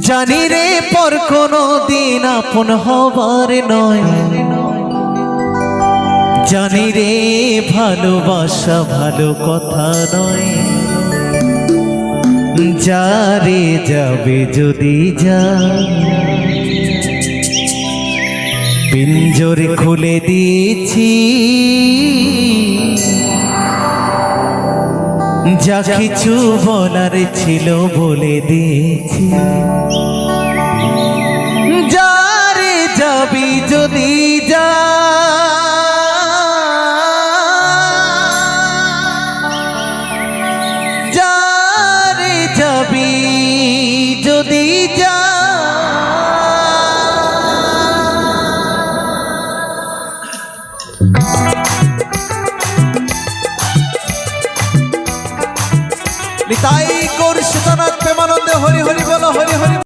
জানি রে পর কোনো দিন আপন হবার নয়, জানি রে ভালোবাসা ভালো কথা নয়। যারে যাবে যদি যা, পিঞ্জর খুলে দিয়েছি, যা কিছু বলার ছিল বলে দিয়েছি। যারে যাবি যদি যা, যারে যাবি যদি যা, নিতাই গৌর সীতানাথ প্রেমানন্দে হরি হরি বলো, হরি হরি।